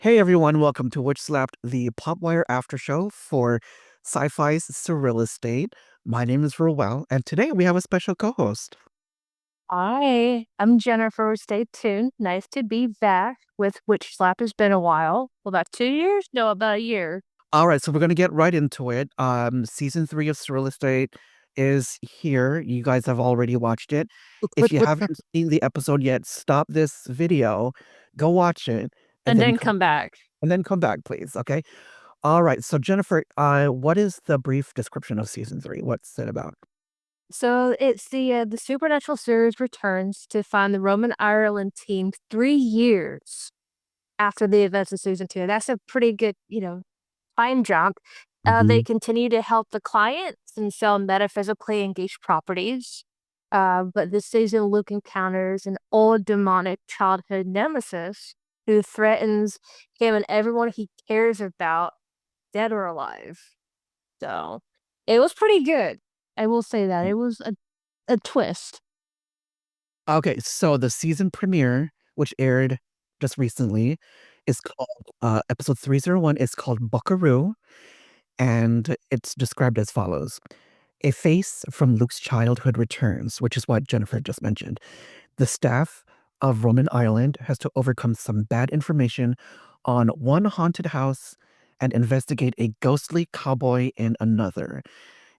Hey everyone, welcome to WitchSlapped, the PopWire after show for SYFY's SurrealEstate. My name is Rowell, and today we have a special co-host. Hi, I'm Jennifer. Stay tuned. Nice to be back with WitchSlapped. It's been a while. Well, about 2 years? No, about a year. All right, so we're gonna get right into it. Season 3 of SurrealEstate is here. You guys have already watched it. If you haven't seen the episode yet, stop this video, go watch it, and And then then come back. come back, please. Okay. All right. So Jennifer, what is the brief description of season 3? What's it about? So it's the Supernatural series returns to find the Roman Ireland team 3 years after the events of season 2. That's a pretty good, time jump. They Mhm. continue to help the clients and sell metaphysically engaged properties. But this season, Luke encounters an old demonic childhood nemesis who threatens him and everyone he cares about, dead or alive. So it was pretty good. I will say that. It was a twist. Okay, so the season premiere, which aired just recently, is called episode 301 is called Buckaroo, and it's described as follows. A face from Luke's childhood returns, which is what Jennifer just mentioned. The staff of Roman Island has to overcome some bad information on one haunted house and investigate a ghostly cowboy in another.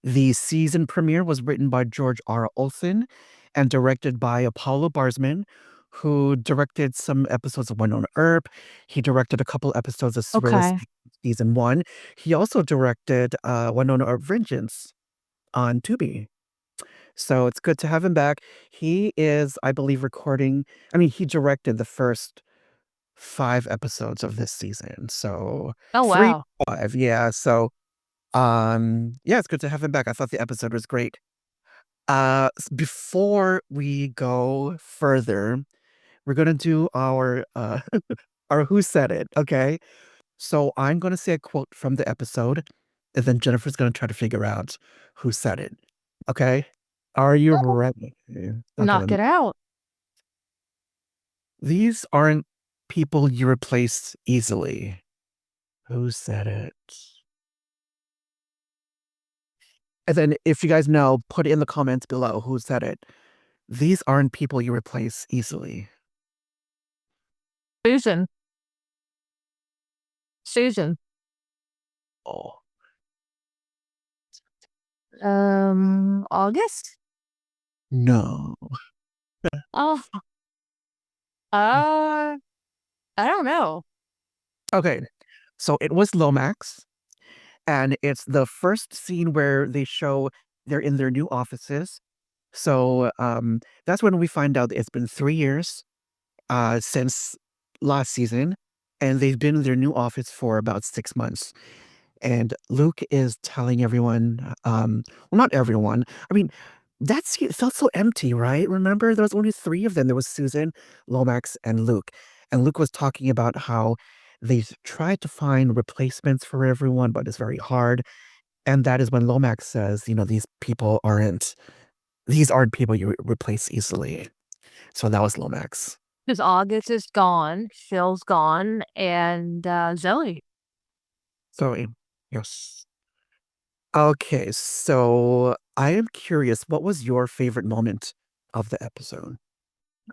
The season premiere was written by George R. Olson and directed by Apollo Barsman, who directed some episodes of Winona Earp. He directed a couple episodes of Surrealist Okay. season 1. He also directed Winona Earp Vengeance on Tubi. So it's good to have him back. He is, I believe, he directed the first 5 episodes of this season. So Oh, 3, wow. 5, yeah. So yeah, it's good to have him back. I thought the episode was great. Before we go further, we're gonna do our our Who Said It, okay? So I'm gonna say a quote from the episode, and then Jennifer's gonna try to figure out who said it. Okay? Are you ready? Okay, Knock it out. these aren't people you replace easily. Who said it? And then if you guys know, put it in the comments below who said it. These aren't people you replace easily. Susan. Susan. Oh, August? no. Oh, I don't know. Okay, so it was Lomax, and it's the first scene where they show they're in their new offices. So that's when we find out it's been 3 years since last season, and they've been in their new office for about 6 months. And Luke is telling everyone, well, not everyone. I mean, it felt so empty, right? Remember, there was only 3 of them. There was Susan, Lomax, and Luke. And Luke was talking about how they've tried to find replacements for everyone, but it's very hard. And that is when Lomax says, these aren't people you replace easily. So that was Lomax. Because August is gone, Phil's gone, and Zoe. So, yes. Okay, so I am curious, what was your favorite moment of the episode?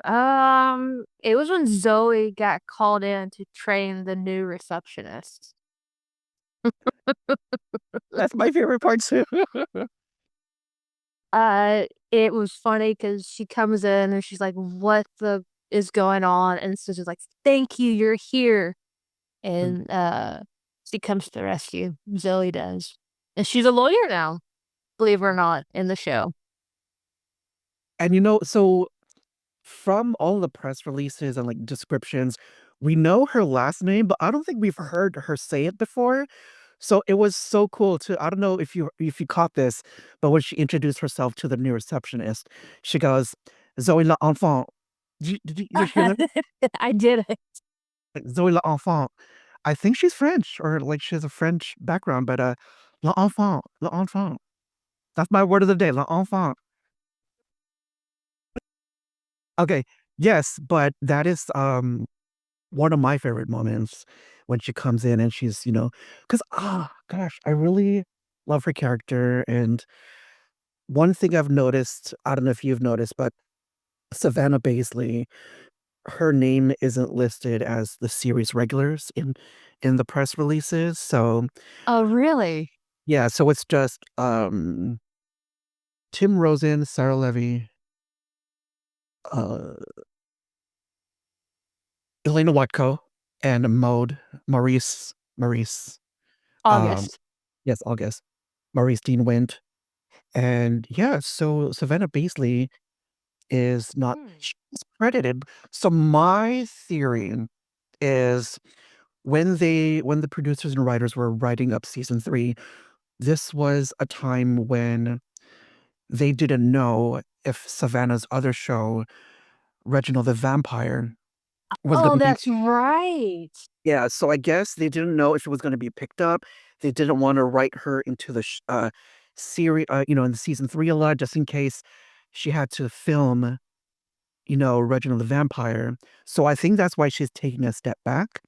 It was when Zoe got called in to train the new receptionist. That's my favorite part too. It was funny because she comes in and she's like, "What the is going on?" And so she's like, "Thank you, you're here." And she comes to the rescue. Zoe does, and she's a lawyer now, believe it or not, in the show. And so from all the press releases and like descriptions, we know her last name, but I don't think we've heard her say it before. So it was so cool to I don't know if you caught this, but when she introduced herself to the new receptionist, she goes, Zoe l'enfant. Did you hear that? I did it. Like, Zoe l'enfant. I think she's French or like she has a French background, but l'enfant, l'enfant. That's my word of the day, l'enfant. Okay, yes, but that is one of my favorite moments when she comes in and she's, because, gosh, I really love her character. And one thing I've noticed, I don't know if you've noticed, but Savannah Basley, her name isn't listed as the series regulars in the press releases. So Oh, really? yeah, so it's just Tim Rozon, Sarah Levy, uh Elena Juatco, and Maurice, um, August. yes, August, Maurice Dean Wint. And yeah, so Savannah Basley is not Hmm. she's credited. So my theory is when the producers and writers were writing up season 3, this was a time when they didn't know if Savannah's other show, Reginald the Vampire, was Oh, gonna be. that's right. Yeah, so I guess they didn't know if it was gonna be picked up. They didn't wanna write her into the series, in the season 3 a lot just in case she had to film, Reginald the Vampire. So I think that's why she's taking a step back.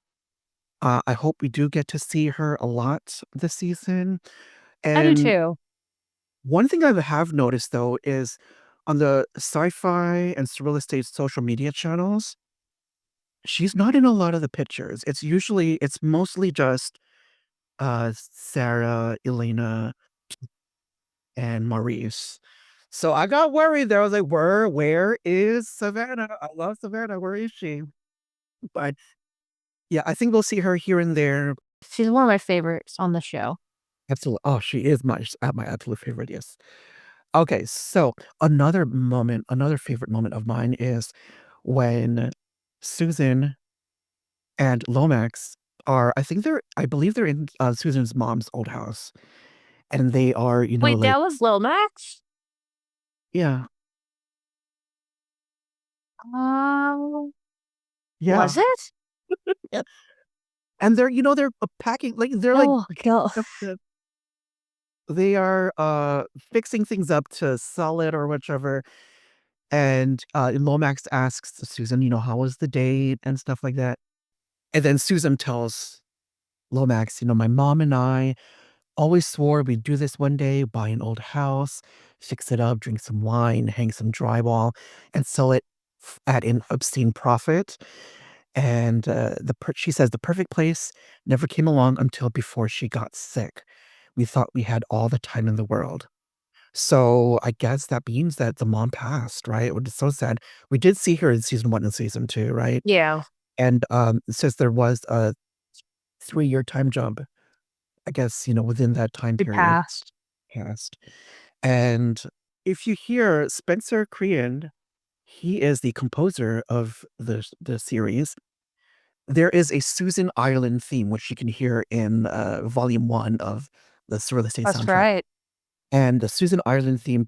I hope we do get to see her a lot this season. I do And too. one thing I have noticed, though, is on the SYFY and SurrealEstate social media channels, she's not in a lot of the pictures. It's mostly just Sarah, Elena, and Maurice. So I got worried there. I was like, where is Savannah? I love Savannah. Where is she? But yeah, I think we'll see her here and there. She's one of my favorites on the show. Absolutely. Oh, she is my absolute favorite. Yes. Okay, so another favorite moment of mine is when Susan and Lomax I believe they're in Susan's mom's old house. And they are, Wait, like, that was Lil Max? yeah, Was yeah. it? Yeah. And they're packing, like, they're, like, Oh, God. up to they are, fixing things up to sell it or whichever, and, Lomax asks Susan, "How was the date?" and stuff like that, and then Susan tells Lomax, "My mom and I always swore we'd do this one day, buy an old house, fix it up, drink some wine, hang some drywall, and sell it at an obscene profit." And she says the perfect place never came along until before she got sick. We thought we had all the time in the world. So I guess that means that the mom passed, right? Which is so sad. We did see her in season 1 and season 2, right? Yeah, And it says there was a 3-year time jump, I guess, within that time we period passed. passed. And if you hear Spencer Crean, he is the composer of the series. There is a Susan Ireland theme, which you can hear in, volume 1 of the SurrealEstate That's soundtrack. right. And the Susan Ireland theme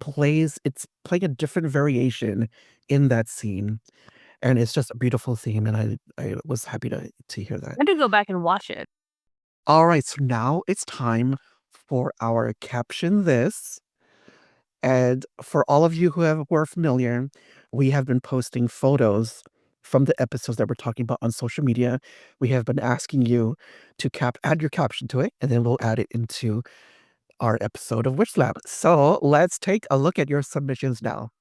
it's playing a different variation in that scene, and it's just a beautiful theme, and I was happy to hear that. I did go back and watch it. Alright, so now it's time for our Caption This. And for all of you who are familiar, we have been posting photos from the episodes that we're talking about on social media. We have been asking you to add your caption to it, and then we'll add it into our episode of WitchSlapped. So let's take a look at your submissions now.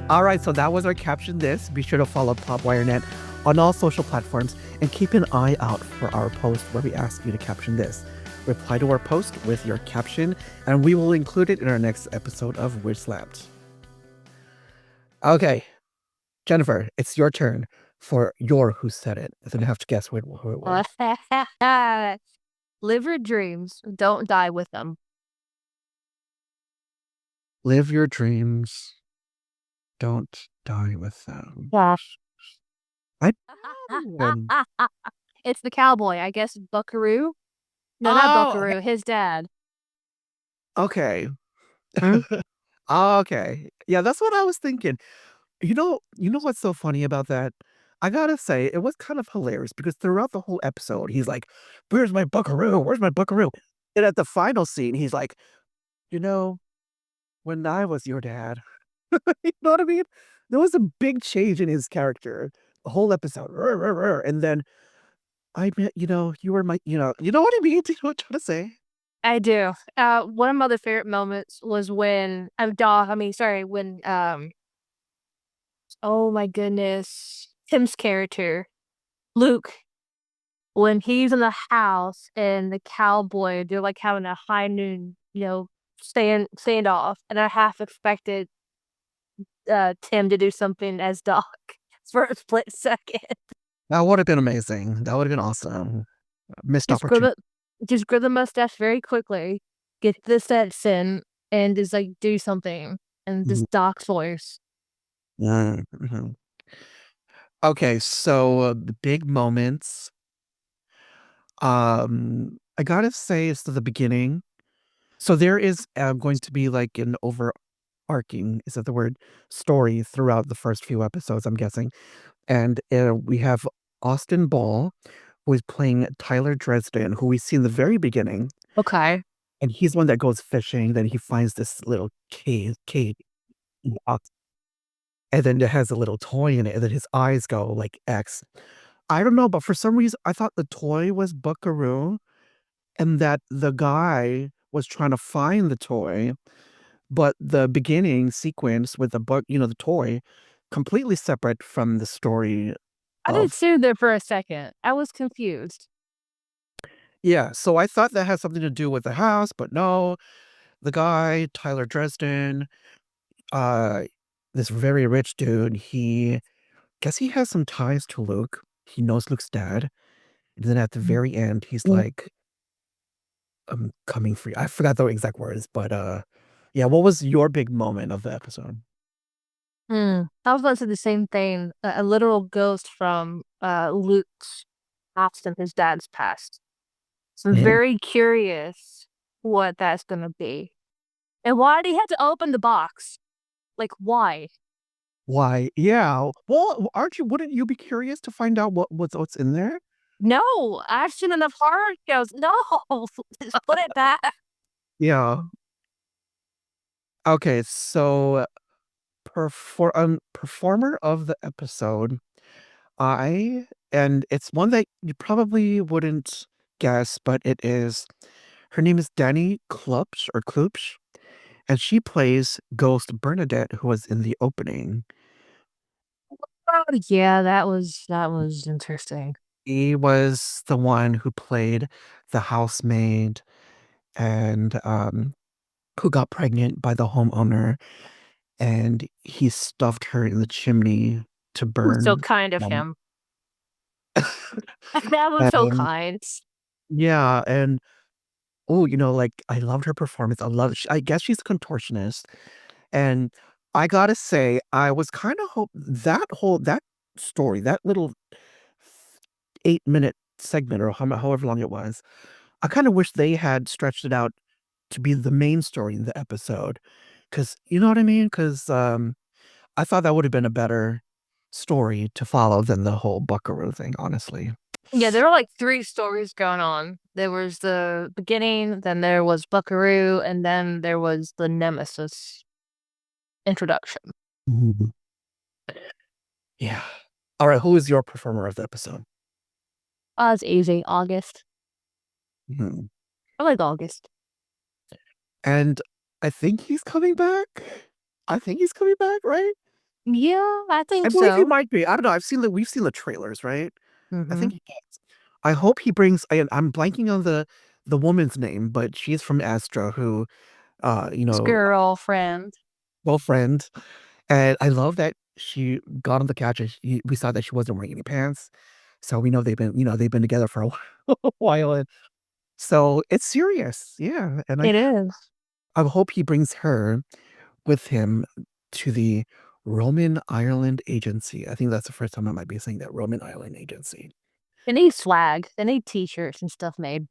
All right, so that was our Caption This. Be sure to follow PopWireNet on all social platforms and keep an eye out for our post where we ask you to caption this. Reply to our post with your caption, and we will include it in our next episode of WitchSlapped. Okay, Jennifer, it's your turn for your Who Said It. I don't have to guess who it was. Live your dreams. Don't die with them. Live your dreams. Don't die with them. Gosh. I um, It's the cowboy, I guess Buckaroo? No, not oh, Buckaroo, his dad. okay. Hmm? Okay. Yeah, that's what I was thinking. You know what's so funny about that? I gotta say, it was kind of hilarious because throughout the whole episode, he's like, "Where's my buckaroo? Where's my buckaroo?" And at the final scene, he's like, "You know, when I was your dad," you know what I mean? There was a big change in his character, the whole episode. "Rrr, rrr, rrr," and then I meant, you were you know what I mean? Do you know what I'm trying to say? I do. One of my other favorite moments was when when oh my goodness, Tim's character, Luke, when he's in the house and the cowboy, they're like having a high noon, standoff, and I half expected Tim to do something as Doc for a split second. That would have been amazing. That would have been awesome. Missed Just grow opportunity. the just grow the mustache very quickly, get the sets in, and just like do something. And Mhm. just Doc's voice. Yeah, mhm. Okay, so the big moments. I gotta say it's the beginning. So there is going to be like an overarching, is that the word, story throughout the first few episodes, I'm guessing. And we have Austin Ball, who is playing Tyler Dresden, who we see in the very beginning. Okay. And he's the one that goes fishing. Then he finds this little cave in the box, and then it has a little toy in it. And then his eyes go like X. I don't know, but for some reason, I thought the toy was Buckaroo and that the guy was trying to find the toy, but the beginning sequence with the toy, completely separate from the story I did of. too there for a second. I was confused. Yeah, so I thought that had something to do with the house, but no, the guy, Tyler Dresden, uh, this very rich dude, guess he has some ties to Luke. He knows Luke's dad. And then at the very end, he's Mm. like, "I'm coming for you." I forgot the exact words, but yeah, what was your big moment of the episode? I was about to say the same thing. A literal ghost from Luke's past and his dad's past. So I'm Mhm. very curious what that's gonna be. And why did he have to open the box? Like why? Why? Yeah. Well, wouldn't you be curious to find out what's in there? No, I've seen enough horror shows. No, just put it back. Yeah. Okay, so performer of the episode, and it's one that you probably wouldn't guess, but her name is Dani Klupsch, and she plays Ghost Bernadette, who was in the opening. Oh, yeah, that was interesting. He was the one who played the housemaid and, who got pregnant by the homeowner, and he stuffed her in the chimney to It was so burn. kind of Um, him. That was so and kind. yeah, and oh, like, I loved her performance. I guess she's a contortionist, and I gotta say, I was kinda that story, that little 8-minute segment or however long it was, I kinda wish they had stretched it out to be the main story in the episode, cause you know what I mean? 'Cause, I thought that would've been a better story to follow than the whole Buckaroo thing, honestly. Yeah, there were like three stories going on. There was the beginning, then there was Buckaroo, and then there was the Nemesis introduction. Mhm. Yeah. Alright, who is your performer of the episode? It's easy. August. Mhm. I like August. And I think he's coming back? I think he's coming back, right? Yeah, I I think believe he so. might be. I don't know, we've seen the trailers, right? I Mm-hmm. think he does. I hope he brings I'm blanking on the woman's name, but she's from Astra who, you His know, girlfriend. friend, and I love that she got on the couch and we saw that she wasn't wearing any pants, so we know they've been together for a while, and so it's serious, yeah, and It is. I hope he brings her. with him to the Roman Ireland Agency. I think that's the first time I might be saying that, Roman Ireland Agency. They need swag. They need t-shirts and stuff made.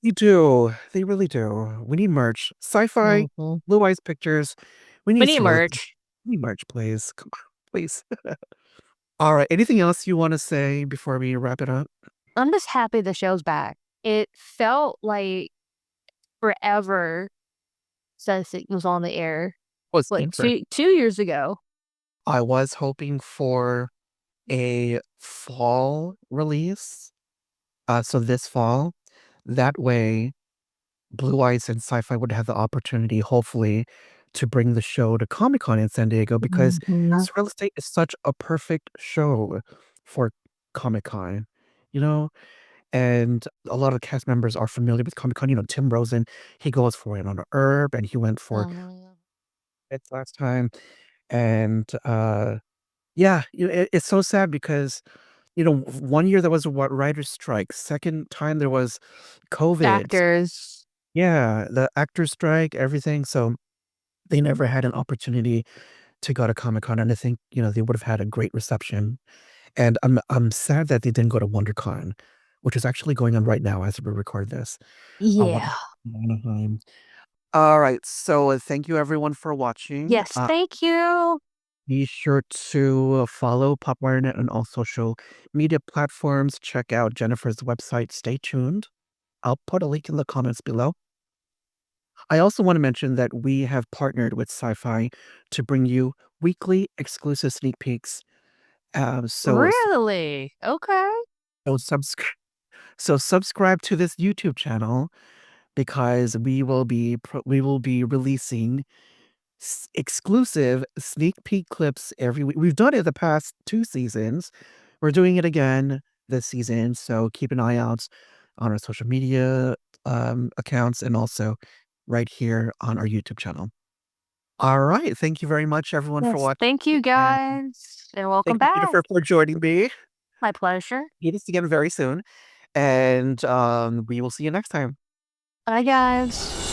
They do. They really do. We need merch. SYFY, Mhm. Blue Eyes Pictures. We We need need SurrealEstate. merch. We need merch, please. Come on, please. All right. Anything else you want to say before we wrap it up? I'm just happy the show's back. It felt like forever since it was on the air. Was What, ever. 2 years ago? I was hoping for a fall release. So this fall. That way, Blue Eyes and SYFY would have the opportunity, hopefully, to bring the show to Comic-Con in San Diego because Mhm. SurrealEstate is such a perfect show for Comic-Con, you know? And a lot of cast members are familiar with Comic-Con. Tim Rozon, he goes for it on a herb, and he went for it last time. And, yeah, it's so sad because, one year there was a writer's strike. Second time there was COVID. Actors. Yeah, the actors strike, everything, so they never had an opportunity to go to Comic-Con, and I think, they would've had a great reception, and I'm sad that they didn't go to WonderCon, which is actually going on right now as we record this. I want Yeah. Anaheim. Alright, so, thank you everyone for watching. Yes, thank you. Be sure to follow PopWireNet on all social media platforms, check out Jennifer's website, stay tuned. I'll put a link in the comments below. I also want to mention that we have partnered with SYFY to bring you weekly exclusive sneak peeks. Really? Okay. So, subscribe. So subscribe to this YouTube channel because we will be releasing exclusive sneak peek clips every week. We've done it the past 2 seasons. We're doing it again this season. So keep an eye out on our social media accounts and also right here on our YouTube channel. All right. Thank you very much, everyone, for Yes, watching. thank you And guys, and welcome thank you, back. Jennifer, for joining me. My pleasure. Meet us again very soon. And we will see you next time. Bye, guys.